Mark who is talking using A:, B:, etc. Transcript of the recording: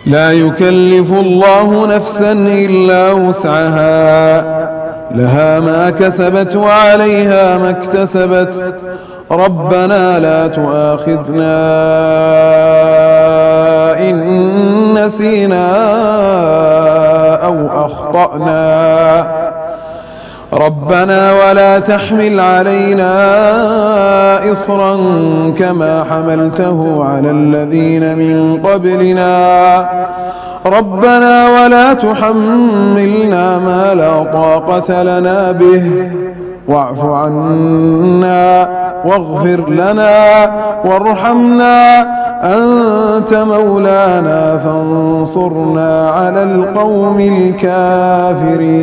A: لا يكلف الله نفسا إلا وسعها، لها ما كسبت وعليها ما اكتسبت. ربنا لا تؤاخذنا إن نسينا أو أخطأنا. ربنا ولا تحمل علينا إصرا كما حملته على الذين من قبلنا. ربنا ولا تحملنا ما لا طاقة لنا به، واعف عنا واغفر لنا وارحمنا، أنت مولانا فانصرنا على القوم الكافرين.